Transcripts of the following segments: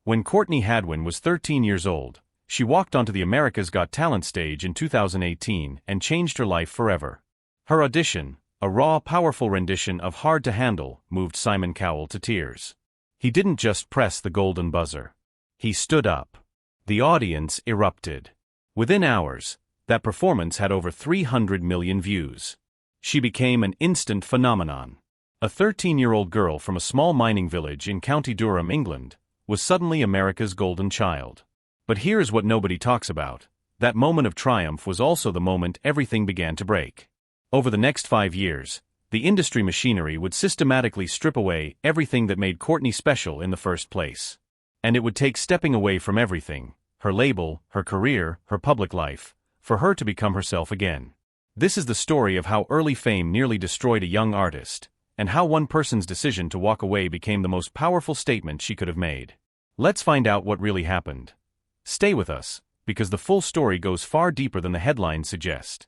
When Courtney Hadwin was 13 years old, she walked onto the America's Got Talent stage in 2018 and changed her life forever. Her audition, a raw, powerful rendition of Hard to Handle, moved Simon Cowell to tears. He didn't just press the golden buzzer. He stood up. The audience erupted. Within hours, that performance had over 300 million views. She became an instant phenomenon. A 13-year-old girl from a small mining village in County Durham, England, was suddenly America's golden child. But here's what nobody talks about. That moment of triumph was also the moment everything began to break. Over the next 5 years, the industry machinery would systematically strip away everything that made Courtney special in the first place. And it would take stepping away from everything, her label, her career, her public life, for her to become herself again. This is the story of how early fame nearly destroyed a young artist, and how one person's decision to walk away became the most powerful statement she could have made. Let's find out what really happened. Stay with us, because the full story goes far deeper than the headlines suggest.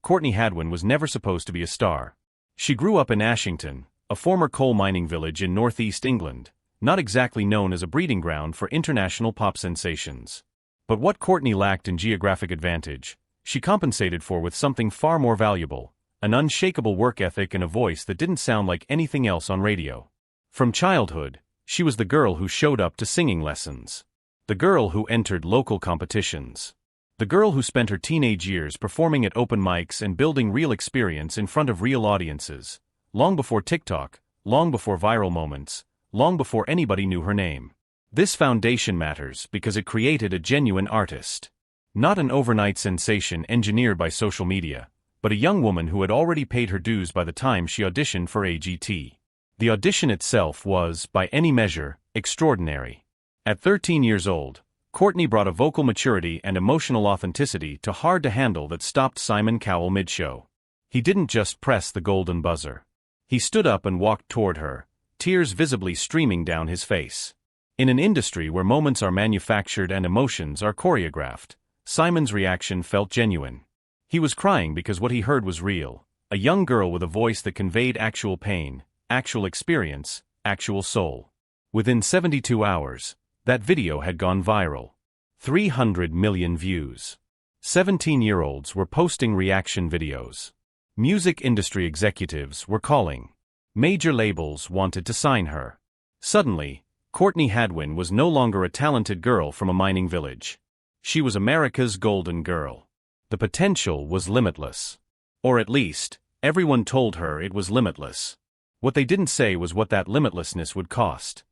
Courtney Hadwin was never supposed to be a star. She grew up in Ashington, a former coal mining village in northeast England, not exactly known as a breeding ground for international pop sensations. But what Courtney lacked in geographic advantage, she compensated for with something far more valuable, an unshakable work ethic and a voice that didn't sound like anything else on radio. From childhood, she was the girl who showed up to singing lessons. The girl who entered local competitions. The girl who spent her teenage years performing at open mics and building real experience in front of real audiences, long before TikTok, long before viral moments, long before anybody knew her name. This foundation matters because it created a genuine artist. Not an overnight sensation engineered by social media, but a young woman who had already paid her dues by the time she auditioned for AGT. The audition itself was, by any measure, extraordinary. At 13 years old, Courtney brought a vocal maturity and emotional authenticity to Hard to Handle that stopped Simon Cowell mid-show. He didn't just press the golden buzzer. He stood up and walked toward her, tears visibly streaming down his face. In an industry where moments are manufactured and emotions are choreographed, Simon's reaction felt genuine. He was crying because what he heard was real, a young girl with a voice that conveyed actual pain, actual experience, actual soul. Within 72 hours, that video had gone viral. 300 million views. 17-year-olds were posting reaction videos. Music industry executives were calling. Major labels wanted to sign her. Suddenly, Courtney Hadwin was no longer a talented girl from a mining village. She was America's golden girl. The potential was limitless. Or at least, everyone told her it was limitless. What they didn't say was what that limitlessness would cost.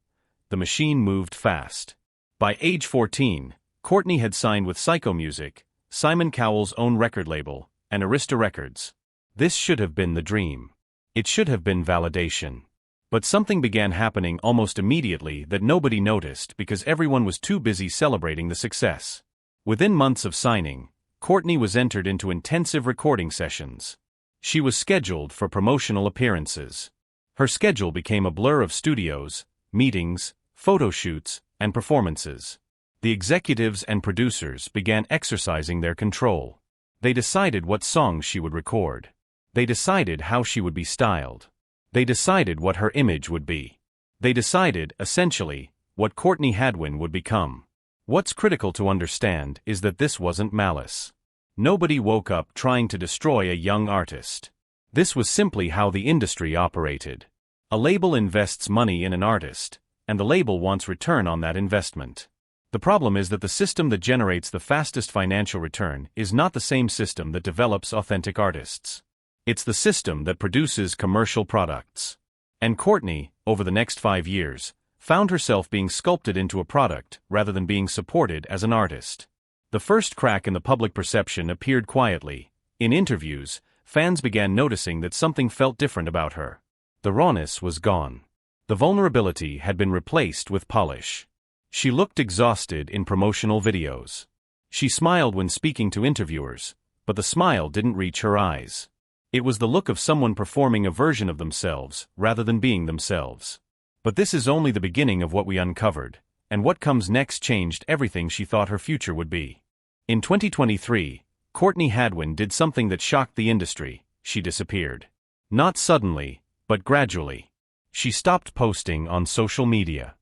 The machine moved fast. By age 14, Courtney had signed with Psycho Music, Simon Cowell's own record label, and Arista Records. This should have been the dream. It should have been validation. But something began happening almost immediately that nobody noticed because everyone was too busy celebrating the success. Within months of signing, Courtney was entered into intensive recording sessions. She was scheduled for promotional appearances. Her schedule became a blur of studios, meetings, photo shoots, and performances. The executives and producers began exercising their control. They decided what songs she would record. They decided how she would be styled. They decided what her image would be. They decided, essentially, what Courtney Hadwin would become. What's critical to understand is that this wasn't malice. Nobody woke up trying to destroy a young artist. This was simply how the industry operated. A label invests money in an artist, and the label wants return on that investment. The problem is that the system that generates the fastest financial return is not the same system that develops authentic artists. It's the system that produces commercial products. And Courtney, over the next 5 years, found herself being sculpted into a product rather than being supported as an artist. The first crack in the public perception appeared quietly. In interviews, fans began noticing that something felt different about her. The rawness was gone. The vulnerability had been replaced with polish. She looked exhausted in promotional videos. She smiled when speaking to interviewers, but the smile didn't reach her eyes. It was the look of someone performing a version of themselves rather than being themselves. But this is only the beginning of what we uncovered, and what comes next changed everything she thought her future would be. In 2023, Courtney Hadwin did something that shocked the industry. She disappeared. Not suddenly, but gradually. She stopped posting on social media.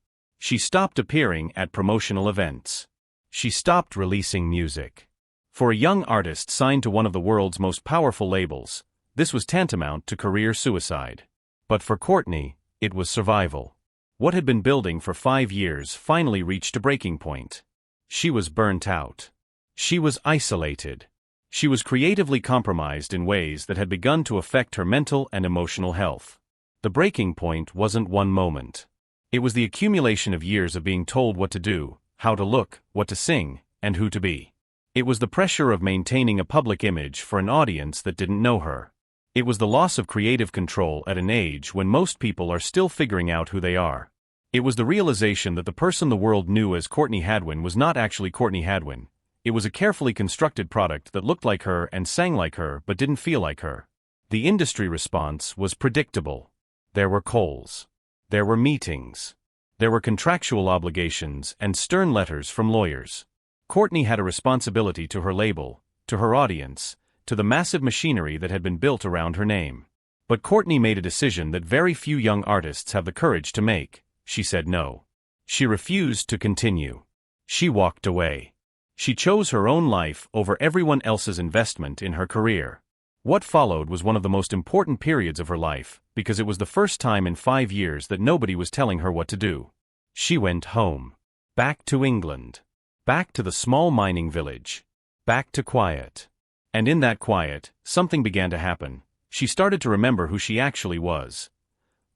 She stopped appearing at promotional events. She stopped releasing music. For a young artist signed to one of the world's most powerful labels, this was tantamount to career suicide. But for Courtney, it was survival. What had been building for 5 years finally reached a breaking point. She was burnt out. She was isolated. She was creatively compromised in ways that had begun to affect her mental and emotional health. The breaking point wasn't one moment. It was the accumulation of years of being told what to do, how to look, what to sing, and who to be. It was the pressure of maintaining a public image for an audience that didn't know her. It was the loss of creative control at an age when most people are still figuring out who they are. It was the realization that the person the world knew as Courtney Hadwin was not actually Courtney Hadwin. It was a carefully constructed product that looked like her and sang like her but didn't feel like her. The industry response was predictable. There were calls. There were meetings. There were contractual obligations and stern letters from lawyers. Courtney had a responsibility to her label, to her audience, to the massive machinery that had been built around her name. But Courtney made a decision that very few young artists have the courage to make. She said no. She refused to continue. She walked away. She chose her own life over everyone else's investment in her career. What followed was one of the most important periods of her life, because it was the first time in 5 years that nobody was telling her what to do. She went home. Back to England. Back to the small mining village. Back to quiet. And in that quiet, something began to happen. She started to remember who she actually was.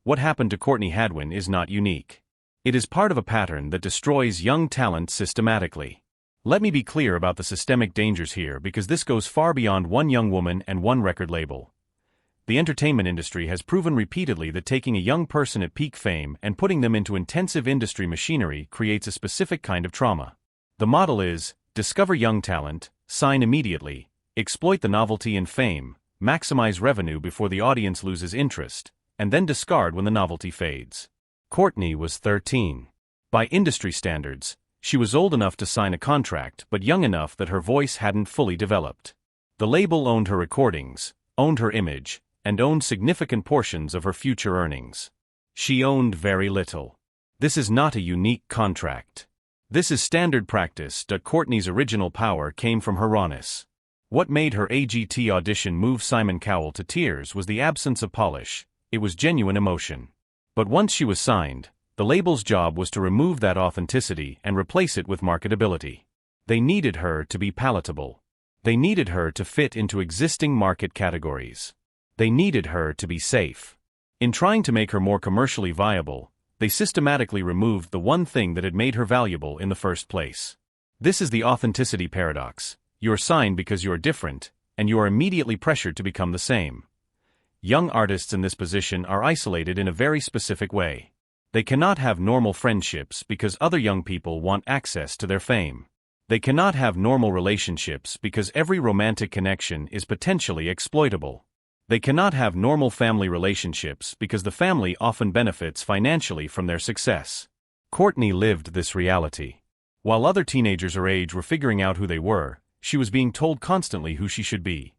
What happened to Courtney Hadwin is not unique. It is part of a pattern that destroys young talent systematically. Let me be clear about the systemic dangers here because this goes far beyond one young woman and one record label. The entertainment industry has proven repeatedly that taking a young person at peak fame and putting them into intensive industry machinery creates a specific kind of trauma. The model is, discover young talent, sign immediately, exploit the novelty and fame, maximize revenue before the audience loses interest, and then discard when the novelty fades. Courtney was 13. By industry standards, she was old enough to sign a contract but young enough that her voice hadn't fully developed. The label owned her recordings, owned her image, and owned significant portions of her future earnings. She owned very little. This is not a unique contract. This is standard practice. Courtney's original power came from her rawness. What made her AGT audition move Simon Cowell to tears was the absence of polish. It was genuine emotion. But once she was signed, the label's job was to remove that authenticity and replace it with marketability. They needed her to be palatable. They needed her to fit into existing market categories. They needed her to be safe. In trying to make her more commercially viable, they systematically removed the one thing that had made her valuable in the first place. This is the authenticity paradox. You are signed because you are different, and you are immediately pressured to become the same. Young artists in this position are isolated in a very specific way. They cannot have normal friendships because other young people want access to their fame. They cannot have normal relationships because every romantic connection is potentially exploitable. They cannot have normal family relationships because the family often benefits financially from their success. Courtney lived this reality. While other teenagers her age were figuring out who they were, she was being told constantly who she should be.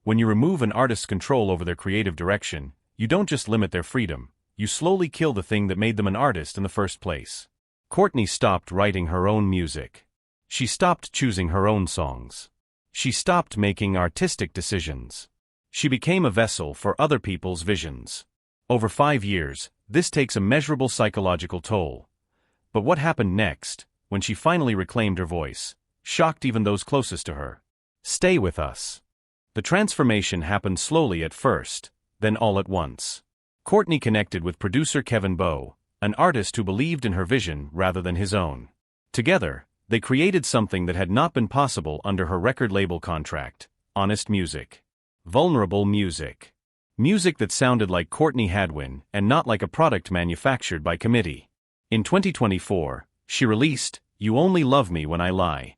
When you remove an artist's control over their creative direction, you don't just limit their freedom, you slowly kill the thing that made them an artist in the first place. Courtney stopped writing her own music. She stopped choosing her own songs. She stopped making artistic decisions. She became a vessel for other people's visions. Over 5 years, this takes a measurable psychological toll. But what happened next, when she finally reclaimed her voice, shocked even those closest to her. Stay with us. The transformation happened slowly at first, then all at once. Courtney connected with producer Kevin Bowe, an artist who believed in her vision rather than his own. Together, they created something that had not been possible under her record label contract: honest music. Vulnerable music. Music that sounded like Courtney Hadwin and not like a product manufactured by committee. In 2024, she released You Only Love Me When I Lie.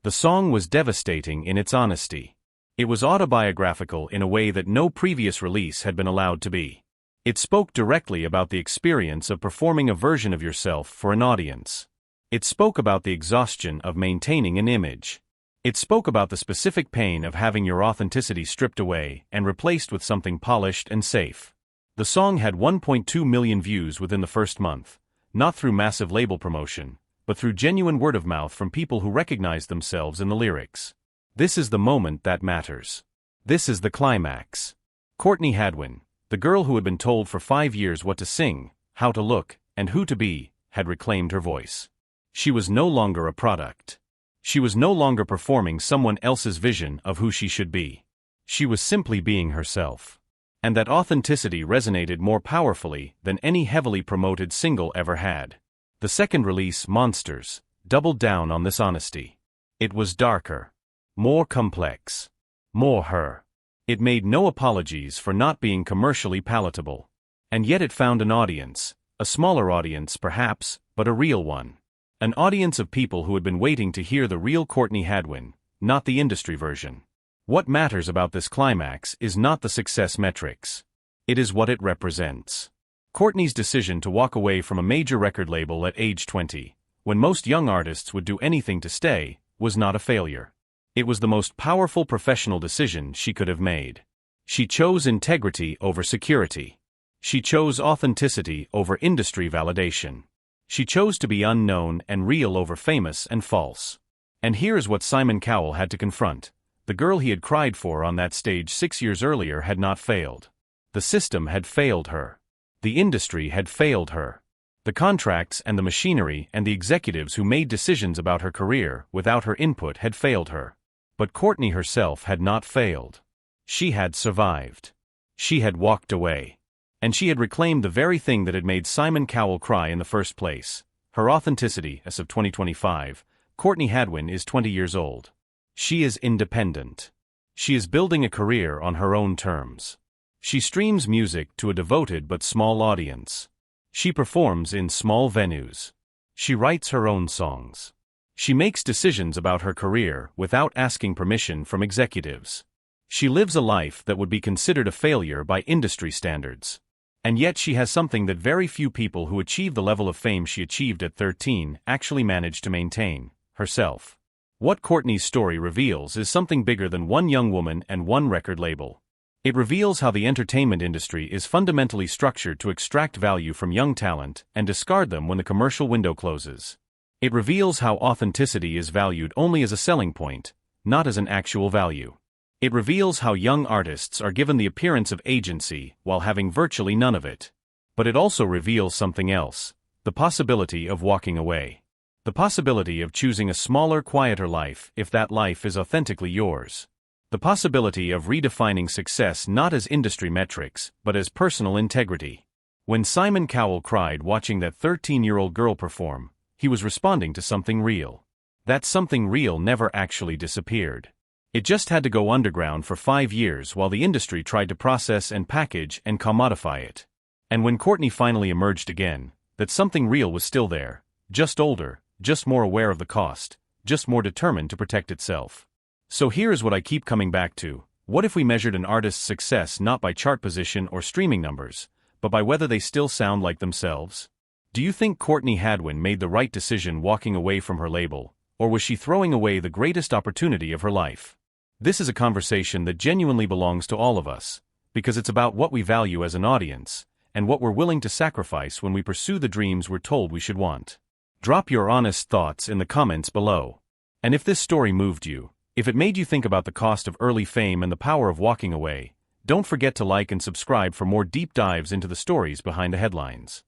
The song was devastating in its honesty. It was autobiographical in a way that no previous release had been allowed to be. It spoke directly about the experience of performing a version of yourself for an audience. It spoke about the exhaustion of maintaining an image. It spoke about the specific pain of having your authenticity stripped away and replaced with something polished and safe. The song had 1.2 million views within the first month, Not through massive label promotion, but through genuine word of mouth from people who recognized themselves in the lyrics. This is the moment that matters. This is the climax. Courtney Hadwin, the girl who had been told for 5 years what to sing, how to look, and who to be, had reclaimed her voice. She was no longer a product. She was no longer performing someone else's vision of who she should be. She was simply being herself. And that authenticity resonated more powerfully than any heavily promoted single ever had. The second release, Monsters, doubled down on this honesty. It was darker, more complex, more her. It made no apologies for not being commercially palatable. And yet it found an audience, a smaller audience perhaps, but a real one. An audience of people who had been waiting to hear the real Courtney Hadwin, not the industry version. What matters about this climax is not the success metrics. It is what it represents. Courtney's decision to walk away from a major record label at age 20, when most young artists would do anything to stay, was not a failure. It was the most powerful professional decision she could have made. She chose integrity over security. She chose authenticity over industry validation. She chose to be unknown and real over famous and false. And here is what Simon Cowell had to confront. The girl he had cried for on that stage 6 years earlier had not failed. The system had failed her. The industry had failed her. The contracts and the machinery and the executives who made decisions about her career without her input had failed her. But Courtney herself had not failed. She had survived. She had walked away. And she had reclaimed the very thing that had made Simon Cowell cry in the first place, her authenticity. As of 2025, Courtney Hadwin is 20 years old. She is independent. She is building a career on her own terms. She streams music to a devoted but small audience. She performs in small venues. She writes her own songs. She makes decisions about her career without asking permission from executives. She lives a life that would be considered a failure by industry standards. And yet she has something that very few people who achieve the level of fame she achieved at 13 actually manage to maintain: herself. What Courtney's story reveals is something bigger than one young woman and one record label. It reveals how the entertainment industry is fundamentally structured to extract value from young talent and discard them when the commercial window closes. It reveals how authenticity is valued only as a selling point, not as an actual value. It reveals how young artists are given the appearance of agency while having virtually none of it. But it also reveals something else: the possibility of walking away. The possibility of choosing a smaller, quieter life if that life is authentically yours. The possibility of redefining success not as industry metrics, but as personal integrity. When Simon Cowell cried watching that 13-year-old girl perform, he was responding to something real. That something real never actually disappeared. It just had to go underground for 5 years while the industry tried to process and package and commodify it. And when Courtney finally emerged again, that something real was still there, just older, just more aware of the cost, just more determined to protect itself. So here's what I keep coming back to: what if we measured an artist's success not by chart position or streaming numbers, but by whether they still sound like themselves? Do you think Courtney Hadwin made the right decision walking away from her label, or was she throwing away the greatest opportunity of her life? This is a conversation that genuinely belongs to all of us, because it's about what we value as an audience, and what we're willing to sacrifice when we pursue the dreams we're told we should want. Drop your honest thoughts in the comments below. And if this story moved you, if it made you think about the cost of early fame and the power of walking away, don't forget to like and subscribe for more deep dives into the stories behind the headlines.